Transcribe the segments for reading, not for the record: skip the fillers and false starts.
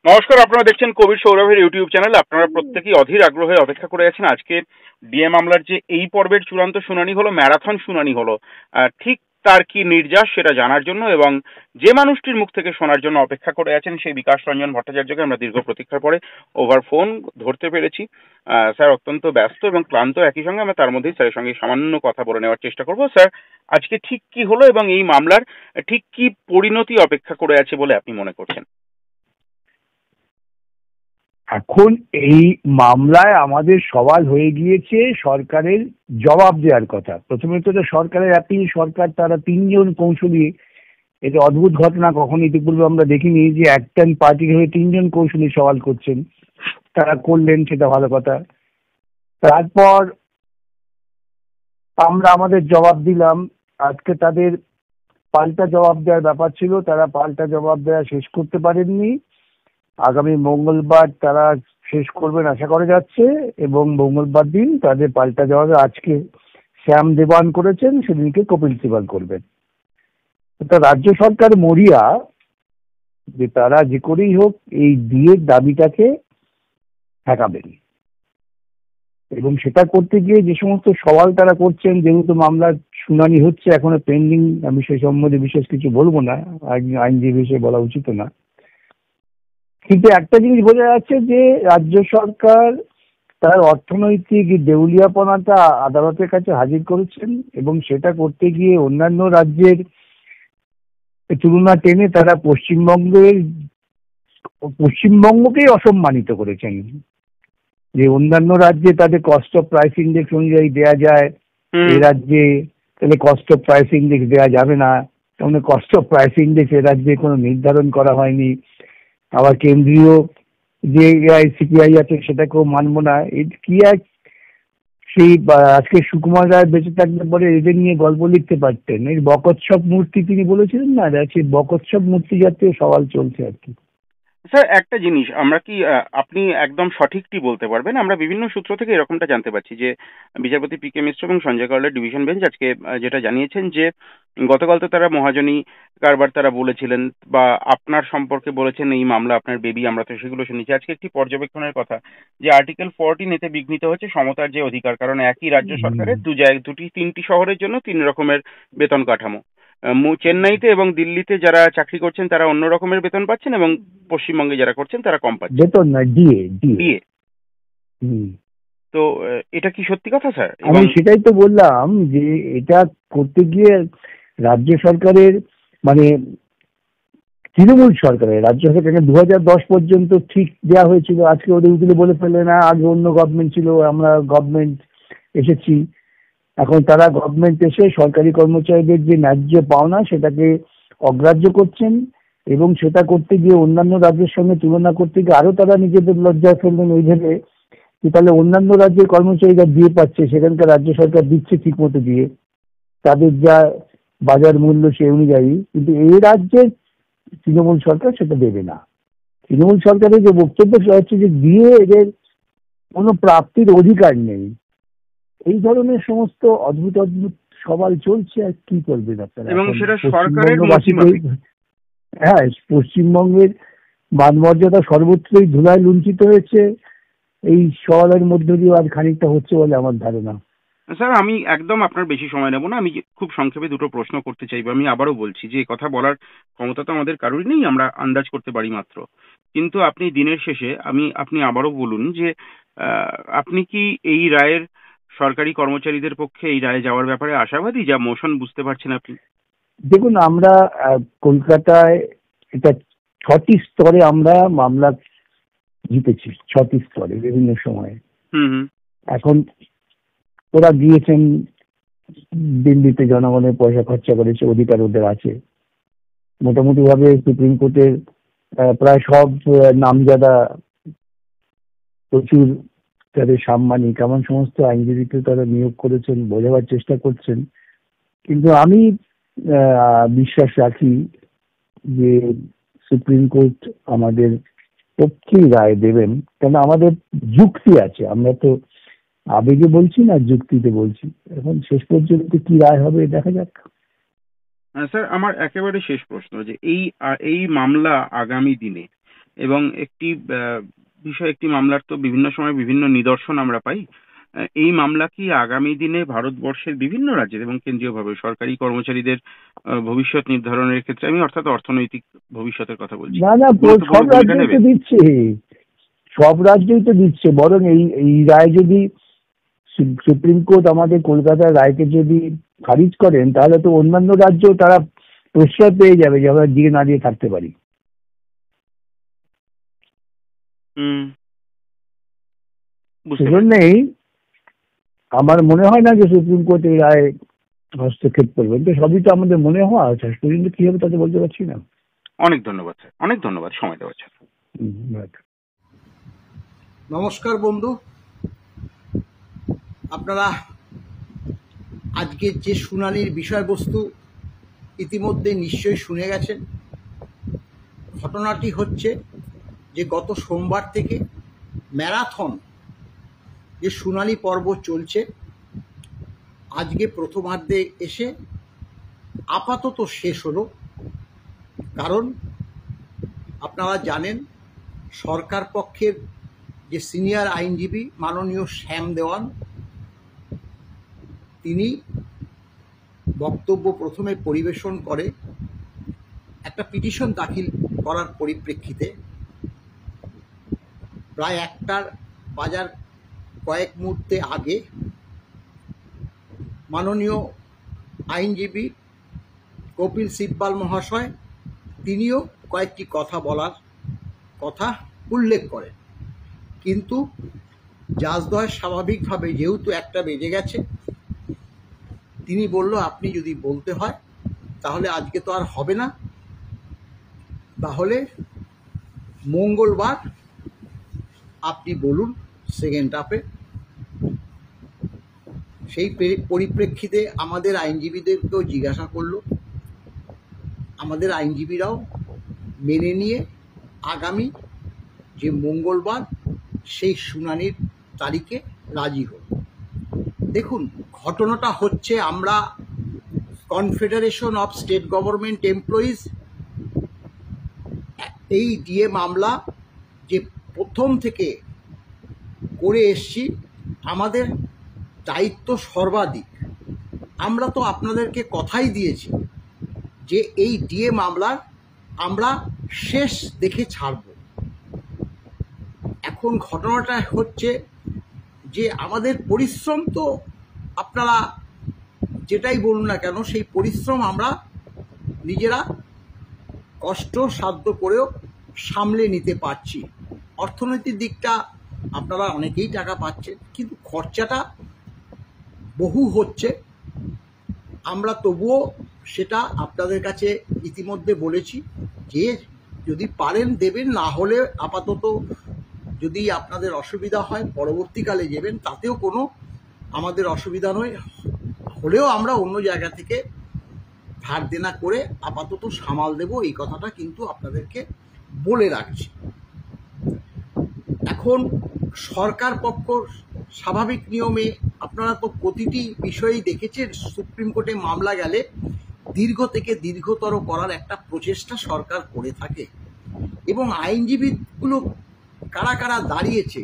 নমস্কার, আপনারা দেখছেন কবির সৌরভের ইউটিউব চ্যানেল। আপনারা প্রত্যেকেই অধীর আগ্রহে অপেক্ষা করে আছেন আজকে ডিএ মামলার যে এই পর্বের চূড়ান্ত শুনানি হলো, ম্যারাথন শুনানি হলো, ঠিক তার কি নির্যাস সেটা জানার জন্য এবং যে মানুষটির মুখ থেকে শোনার জন্য অপেক্ষা করে আছেন সেই বিকাশ রঞ্জন ভট্টাচার্যকে আমরা দীর্ঘ প্রতীক্ষার পরে ওভার ফোন ধরতে পেরেছি। স্যার অত্যন্ত ব্যস্ত এবং ক্লান্ত, একই সঙ্গে আমরা তার মধ্যেই স্যারের সঙ্গে সামান্য কথা বলে নেওয়ার চেষ্টা করব। স্যার, আজকে ঠিক কি হলো এবং এই মামলার ঠিক কি পরিণতি অপেক্ষা করে আছে বলে আপনি মনে করছেন? এখন এই মামলায় আমাদের সওয়াল হয়ে গিয়েছে সরকারের জবাব দেওয়ার কথা। প্রথমে তো সরকারের অ্যাপিল, সরকার তারা তিনজন কৌঁসুলি, এটা অদ্ভুত ঘটনা, কখনো ইতিপূর্বে আমরা দেখিনি যে একটা পার্টির হয়ে তিনজন কৌঁসুলি সওয়াল করছেন। তারা করলেন, সেটা ভালো কথা। তারপর আমরা আমাদের জবাব দিলাম। আজকে তাদের পাল্টা জবাব দেওয়ার ব্যাপার ছিল, তারা পাল্টা জবাব দেওয়া শেষ করতে পারেননি। আগামী মঙ্গলবার তারা শেষ করবেন আশা করা যাচ্ছে, এবং মঙ্গলবার দিন তাদের পাল্টা জবাবে আজকে শ্যাম দেবান করেছেন, সেদিনকে কপিল সিবাল করবেন। তা রাজ্য সরকার মরিয়া যে তারা যে করেই হোক এই বিয়ের দাবিটাকে ঠেকাবেন, এবং সেটা করতে গিয়ে যে সমস্ত সওয়াল তারা করছেন, যেহেতু মামলার শুনানি হচ্ছে এখনো পেন্ডিং, আমি সেই সম্বন্ধে বিশেষ কিছু বলবো না, আইনজীবী হিসেবে বলা উচিত না। কিন্তু একটা জিনিস বোঝা যাচ্ছে যে রাজ্য সরকার তার অর্থনৈতিক দেউলিয়াপনাটা আদালতের কাছে হাজির করেছেন, এবং সেটা করতে গিয়ে অন্যান্য রাজ্যের তুলনা টেনে তারা পশ্চিমবঙ্গকেই অসম্মানিত করেছেন। যে অন্যান্য রাজ্যে তাদের কস্ট অফ প্রাইস ইন্ডেক্স অনুযায়ী দেয়া যায়, এ রাজ্যে তাহলে কস্ট অফ প্রাইস ইন্ডেক্স দেওয়া যাবে না। তেমন কস্ট অফ প্রাইস ইন্ডেক্স এ রাজ্যে কোনো নির্ধারণ করা হয়নি। আবার কেন্দ্রীয় যে সিপিআই আছে সেটাকেও মানবো না। কি এক সেই আজকে সুকুমার রায় বেঁচে থাকলে পরে এদের নিয়ে গল্প লিখতে পারতেন। এই বকোৎসব মূর্তি তিনি বলেছিলেন না, সেই বকোৎসব মূর্তি জাতীয় সওয়াল চলছে আর কি। স্যার, একটা জিনিস আমরা কি আপনি একদম সঠিকটি বলতে পারবেন? আমরা বিভিন্ন সূত্র থেকে এরকমটা জানতে পারছি যে বিচারপতি পি.কে মিশ্র এবং সঞ্জয় কারোলের ডিভিশন বেঞ্চ আজকে যেটা জানিয়েছেন যে গতকাল তো তারা মহাজনী কারবার তারা বলেছিলেন বা আপনার সম্পর্কে বলেছেন এই মামলা আপনার বেবি, আমরা তো সেগুলো শুনেছি। আজকে একটি পর্যবেক্ষণের কথা যে আর্টিকেল 14 এতে বিঘ্নিত হচ্ছে সমতার যে অধিকার, কারণ একই রাজ্য সরকারের তিনটি শহরের জন্য তিন রকমের বেতন কাঠামো। চেন্নাইতে এবং দিল্লিতে যারা চাকরি করছেন তারা অন্য রকমের বেতন পাচ্ছেন এবং পশ্চিমবঙ্গে যারা করছেন তারা কম পাচ্ছেন। বেতন না, ডিএ ডিএ। তো এটা কি সত্যি কথা স্যার? আমি সেটাই তো বললাম যে এটা করতে গিয়ে রাজ্য সরকারের মানে তৃণমূল সরকারের, রাজ্য সরকারকে 2010 পর্যন্ত ঠিক দেওয়া হয়েছিল। আজকে ওদের উকিলে বলে ফেলে না, আগে অন্য গভর্নমেন্ট ছিল, আমরা গভর্নমেন্ট এসেছি। এখন তারা গভর্নমেন্ট এসে সরকারি কর্মচারীদের যে ন্যায্য পাওনা সেটাকে অগ্রাহ্য করছেন, এবং সেটা করতে গিয়ে অন্যান্য রাজ্যের সঙ্গে তুলনা করতে গিয়ে আরো তারা নিজেদের লজ্জায় ফেললেন ওই ভেবে যে তাহলে অন্যান্য রাজ্যের কর্মচারীরা দিয়ে পাচ্ছে, সেখানকার রাজ্য সরকার দিচ্ছে ঠিক মতো দিয়ে, তাদের যা বাজার মূল্য সেই অনুযায়ী, কিন্তু এই রাজ্যের তৃণমূল সরকার সেটা দেবে না। তৃণমূল সরকারের যে বক্তব্য সেটা হচ্ছে যে দিয়ে এদের কোনো প্রাপ্তির অধিকার নেই। এই ধরনের সমস্ত অদ্ভুত অদ্ভুত সওয়াল চলছে, আর কি করবেন আপনারা? এবং সেটা সরকারের হ্যাঁ, পশ্চিমবঙ্গের মান মর্যাদা সর্বত্রই ধুলায় লুণ্ঠিত হয়েছে। এই সওয়ালের মধ্য দিয়ে আর খানিকটা হচ্ছে বলে আমার ধারণা। স্যার, আমি একদম আপনার বেশি সময় নেব না, আমি খুব সংক্ষেপে দুটো প্রশ্ন করতে চাইবো। আমি আবারও বলছি যে কথা বলার ক্ষমতা তো আমাদের কারোরই নেই, আমরা আন্দাজ করতে পারি মাত্র। কিন্তু আপনি দিনের শেষে আপনি আবারও বলুন যে আপনি কি এই রায়ের সরকারি কর্মচারীদের পক্ষে এই রায়ে যাওয়ার ব্যাপারে আশাবাদী, যা মোশন বুঝতে পারছেন আপনি? দেখুন, আমরা কলকাতায় এটা 6টি স্তরে আমরা মামলা জিতেছি, 6টি স্তরে বিভিন্ন সময়ে। এখন ওরা গিয়েছেন দিল্লিতে, জনগণের পয়সা খরচা করেছে, অধিকার ওদের আছে। মোটামুটি ভাবে সুপ্রিম কোর্টের প্রায় সব নামজাদা, প্রচুর তাদের সাম্মানিক এমন সমস্ত আইনজীবীকে তারা নিয়োগ করেছেন, বোঝাবার চেষ্টা করছেন। কিন্তু আমি বিশ্বাস রাখি যে সুপ্রিম কোর্ট আমাদের পক্ষেই রায় দেবেন, কেন আমাদের যুক্তি আছে। আমরা তো আবেগে বলছি না, যুক্তিতে বলছি। এখন শেষ পর্যন্ত কি রায় হবে দেখা যাক। স্যার, আমার একেবারে শেষ প্রশ্ন যে এই মামলা আগামী দিনে এবং একটি বিষয়, একটি মামলার তো বিভিন্ন সময় বিভিন্ন নিদর্শন আমরা পাই। এই মামলা কি আগামী দিনে ভারতবর্ষের বিভিন্ন রাজ্যের এবং কেন্দ্রীয়ভাবে সরকারি কর্মচারীদের ভবিষ্যৎ নির্ধারণের ক্ষেত্রে, আমি অর্থাৎ অর্থনৈতিক ভবিষ্যতের কথা বলছি, না না, সব গুরুত্বপূর্ণ ভূমিকা রাজ্যই নেবে? তো দিচ্ছে, সব রাজ্যই তো দিচ্ছে। বরং এই রায় যদি সুপ্রিম কোর্ট আমাদের কলকাতার রায়কে যদি খারিজ করেন, তাহলে তো অন্যান্য রাজ্য তারা প্রশ্রয় পেয়ে যাবে যে আমরা দিয়ে না দিয়ে থাকতে পারি। হুম, বুঝতে পারছি। সেজন্যই আমার মনে হয় না যে সুপ্রিম কোর্ট এই রায় হস্তক্ষেপ করবেন। তো সবই তো আমাদের মনে হওয়া, শেষ পর্যন্ত কি হবে তাতে বলতে পারছি না। অনেক ধন্যবাদ স্যার, অনেক ধন্যবাদ সময় দেওয়ার জন্য। right. নমস্কার বন্ধু, আপনারা আজকের যে শুনানির বিষয়বস্তু ইতিমধ্যে নিশ্চয়ই শুনে গেছেন। ঘটনাটি হচ্ছে যে গত সোমবার থেকে ম্যারাথন যে শুনানি পর্ব চলছে, আজকে প্রথমার্ধে এসে আপাতত শেষ হলো। কারণ আপনারা জানেন, সরকার পক্ষের যে সিনিয়র আইনজীবী মাননীয় শ্যাম দেওয়ান, তিনি বক্তব্য প্রথমে পরিবেশন করে একটা পিটিশন দাখিল করার পরিপ্রেক্ষিতে প্রায় 1টার বাজার কয়েক মুহূর্তে আগে মাননীয় আইনজীবী কপিল সিব্বাল মহাশয় তিনিও কয়েকটি কথা উল্লেখ করেন। কিন্তু জাজদ্বয় স্বাভাবিকভাবে, যেহেতু 1টা বেজে গেছে, তিনি বলল আপনি যদি বলতে হয় তাহলে আজকে তো আর হবে না, তাহলে মঙ্গলবার আপনি বলুন সেকেন্ড হাফে। সেই পরিপ্রেক্ষিতে আমাদের আইনজীবীদেরকেও জিজ্ঞাসা করলো, আমাদের আইনজীবীরাও মেনে নিয়ে আগামী যে মঙ্গলবার সেই শুনানির তারিখে রাজি হল। দেখুন, ঘটনাটা হচ্ছে, আমরা confederation of state government employees এই ডিএ মামলা যে প্রথম থেকে করে এসছি, আমাদের দায়িত্ব সর্বাধিক। আমরা তো আপনাদেরকে কথাই দিয়েছি যে এই ডিএ মামলার আমরা শেষ দেখে ছাড়ব। এখন ঘটনাটা হচ্ছে যে আমাদের পরিশ্রম তো আপনারা যেটাই বলুন না কেন, সেই পরিশ্রম আমরা নিজেরা কষ্ট সাধ্য করেও সামলে নিতে পারছি। অর্থনৈতিক দিকটা আপনারা অনেকেই টাকা পাচ্ছেন, কিন্তু খরচাটা বহু হচ্ছে। আমরা তবুও সেটা আপনাদের কাছে ইতিমধ্যে বলেছি যে যদি পারেন দেবেন, না হলে আপাতত যদি আপনাদের অসুবিধা হয় পরবর্তীকালে দেবেন, তাতেও কোনো আমাদের অসুবিধা নয়। হলেও আমরা অন্য জায়গা থেকে ধার দেনা করে আপাতত সামাল দেব, এই কথাটা কিন্তু আপনাদেরকে বলে রাখছি। এখন সরকার পক্ষ স্বাভাবিক নিয়মে, আপনারা তো প্রতিটি বিষয়েই দেখেছেন, সুপ্রিম কোর্টে মামলা গেলে দীর্ঘ থেকে দীর্ঘতর করার একটা প্রচেষ্টা সরকার করে থাকে। এবং আইনজীবীগুলো কারা কারা দাঁড়িয়েছে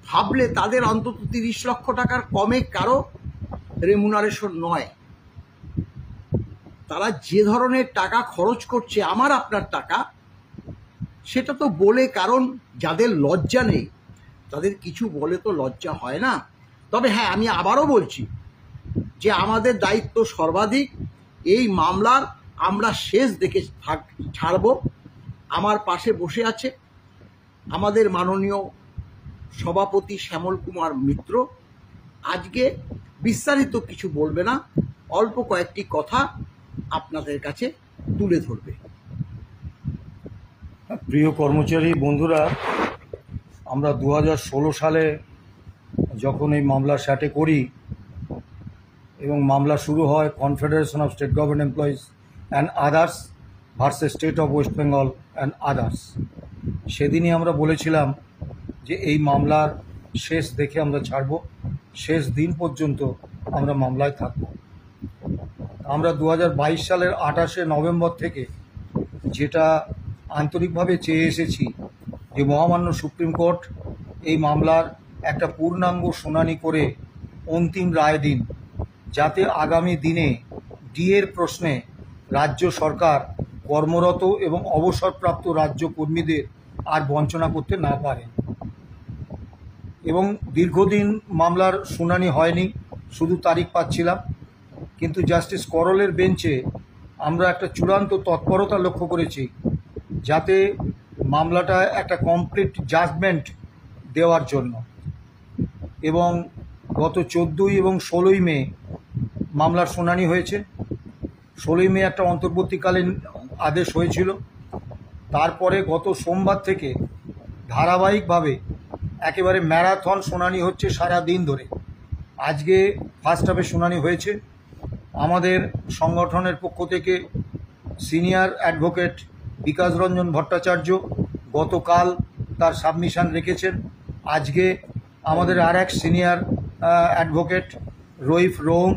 ভাবলে তাদের অন্তত 30 লক্ষ টাকার কমে কারো রেমুনারেশন নয়। তারা যে ধরনের টাকা খরচ করছে, আমার আপনার টাকা, সেটা তো বলে, কারণ যাদের লজ্জা নেই তাদের কিছু বলে তো লজ্জা হয় না। তবে হ্যাঁ, আমি আবারও বলছি যে আমাদের দায়িত্ব সর্বাধিক। এই মামলার আমরা শেষ দেখে ছাড়ব। আমার পাশে বসে আছে আমাদের মাননীয় সভাপতি শ্যামল কুমার মিত্র। আজকে বিস্তারিত কিছু বলবে না, অল্প কয়েকটি কথা আপনাদের কাছে তুলে ধরবে। প্রিয় কর্মচারী বন্ধুরা, আমরা 2016 সালে যখন এই মামলা স্যাটে করি এবং মামলা শুরু হয় confederation of state government employees and others versus state of West Bengal and others, সেদিনই আমরা বলেছিলাম যে এই মামলার শেষ দেখে আমরা ছাড়ব, শেষ দিন পর্যন্ত আমরা মামলায় থাকব। আমরা 2022 সালের 28শে নভেম্বর থেকে যেটা আন্তরিকভাবে চেয়ে এসেছি যে মহামান্য সুপ্রিম কোর্ট এই মামলার একটা পূর্ণাঙ্গ শুনানি করে অন্তিম রায় দিন, যাতে আগামী দিনে ডিএর প্রশ্নে রাজ্য সরকার কর্মরত এবং অবসরপ্রাপ্ত রাজ্য কর্মীদের আর বঞ্চনা করতে না পারে। এবং দীর্ঘদিন মামলার শুনানি হয়নি, শুধু তারিখ পাচ্ছিলাম, কিন্তু জাস্টিস করলের বেঞ্চে আমরা একটা চূড়ান্ত তৎপরতা লক্ষ্য করেছি যাতে মামলাটা একটা কমপ্লিট জাজমেন্ট দেওয়ার জন্য। এবং গত 14 এবং 16 মে মামলার শুনানি হয়েছে। 16 মে একটা অন্তর্বর্তীকালীন আদেশ হয়েছিল। তারপরে গত সোমবার থেকে ধারাবাহিকভাবে একেবারে ম্যারাথন শুনানি হচ্ছে সারা দিন ধরে। আজকে ফার্স্ট হাফে শুনানি হয়েছে। আমাদের সংগঠনের পক্ষ থেকে সিনিয়র অ্যাডভোকেট বিকাশ রঞ্জন ভট্টাচার্য গতকাল তার সাবমিশন রেখেছেন। আজকে আমাদের আর এক সিনিয়র অ্যাডভোকেট রইফ রোম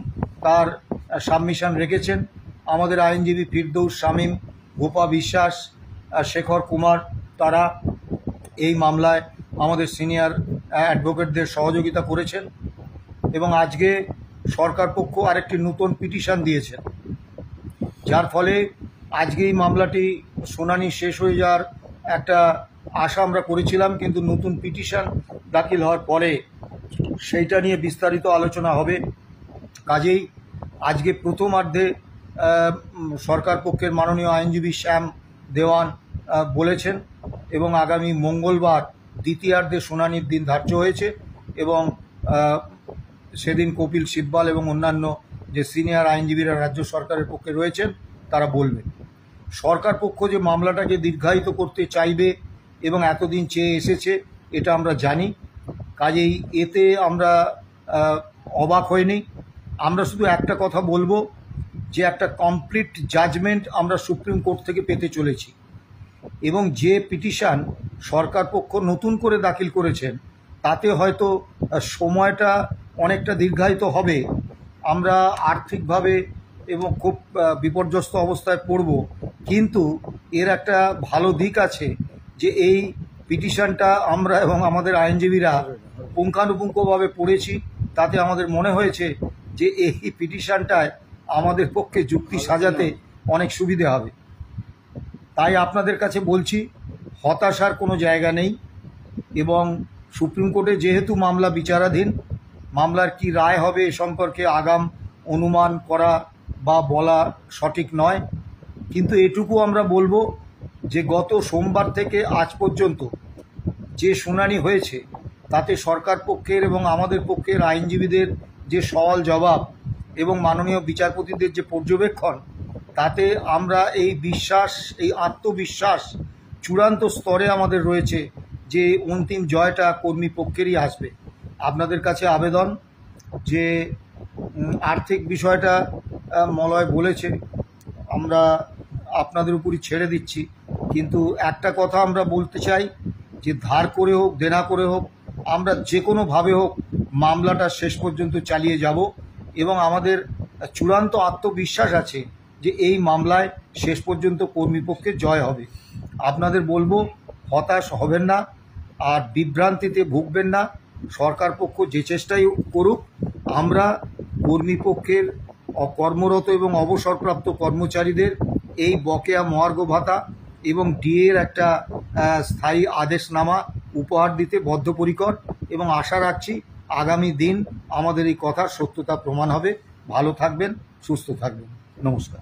তার সাবমিশন রেখেছেন। আমাদের আইনজীবী ফিরদৌস শামীম, গোপা বিশ্বাস, শেখর কুমার, তারা এই মামলায় আমাদের সিনিয়র অ্যাডভোকেটদের সহযোগিতা করেছেন। এবং আজকে সরকার পক্ষ আরেকটি নতুন পিটিশন দিয়েছেন, যার ফলে আজকে এই মামলাটি শুনানি শেষ হয়ে যাওয়ার একটা আশা আমরা করেছিলাম, কিন্তু নতুন পিটিশন দাখিল হওয়ার পরে সেইটা নিয়ে বিস্তারিত আলোচনা হবে। কাজেই আজকে প্রথমার্ধে সরকার পক্ষের মাননীয় আইনজীবী শ্যাম দেওয়ান বলেছেন এবং আগামী মঙ্গলবার দ্বিতীয়ার্ধে শুনানির দিন ধার্য হয়েছে এবং সেদিন কপিল সিব্বাল এবং অন্যান্য যে সিনিয়র আইনজীবীরা রাজ্য সরকারের পক্ষে রয়েছেন তারা বলবেন। সরকার পক্ষ যে মামলাটাকে দীর্ঘায়িত করতে চাইবে এবং এতদিন চেয়ে এসেছে এটা আমরা জানি। কাজেই এতে আমরা অবাক হইনি। আমরা শুধু একটা কথা বলবো যে একটা কমপ্লিট জাজমেন্ট আমরা সুপ্রিম কোর্ট থেকে পেতে চলেছি এবং যে পিটিশন সরকার পক্ষ নতুন করে দাখিল করেছেন তাতে হয়তো সময়টা অনেকটা দীর্ঘায়িত হবে। আমরা আর্থিকভাবে এবং খুব বিপর্যস্ত অবস্থায় পড়ব, কিন্তু এর একটা ভালো দিক আছে যে এই পিটিশনটা আমরা এবং আমাদের আইনজীবীরা পুঙ্খানুপুঙ্খভাবে পড়েছি। তাতে আমাদের মনে হয়েছে যে এই পিটিশনটায় আমাদের পক্ষে যুক্তি সাজাতে অনেক সুবিধে হবে। তাই আপনাদের কাছে বলছি, হতাশার কোনো জায়গা নেই। এবং সুপ্রিম কোর্টে যেহেতু মামলা বিচারাধীন, মামলার কি রায় হবে এ সম্পর্কে আগাম অনুমান করা বা বলা সঠিক নয়। কিন্তু এটুকু আমরা বলবো যে গত সোমবার থেকে আজ পর্যন্ত যে শুনানি হয়েছে তাতে সরকার পক্ষের এবং আমাদের পক্ষের আইনজীবীদের যে সওয়াল জবাব এবং মাননীয় বিচারপতিদের যে পর্যবেক্ষণ, তাতে আমরা এই বিশ্বাস, এই আত্মবিশ্বাস চূড়ান্ত স্তরে আমাদের রয়েছে যে অন্তিম জয়টা কর্মী পক্ষেরই আসবে। আপনাদের কাছে আবেদন যে আর্থিক বিষয়টা মলয় বলেছে, আমরা আপনাদের উপরই ছেড়ে দিচ্ছি, কিন্তু একটা কথা আমরা বলতে চাই যে ধার করে হোক দেনা করে হোক আমরা যে কোনোভাবে হোক মামলাটা শেষ পর্যন্ত চালিয়ে যাব এবং আমাদের চূড়ান্ত আত্মবিশ্বাস আছে যে এই মামলায় শেষ পর্যন্ত কর্মীপক্ষে জয় হবে। আপনাদের বলবো হতাশ হবেন না আর বিভ্রান্তিতে ভুগবেন না। সরকার পক্ষ যে চেষ্টাই করুক, আমরা কর্মীপক্ষের কর্মরত এবং অবসরপ্রাপ্ত কর্মচারীদের এই বকেয়া মহার্ঘ ভাতা এবং ডিএর একটা স্থায়ী আদেশনামা উপহার দিতে বদ্ধপরিকর এবং আশা রাখছি আগামী দিন আমাদের এই কথার সত্যতা প্রমাণ হবে। ভালো থাকবেন, সুস্থ থাকবেন। নমস্কার।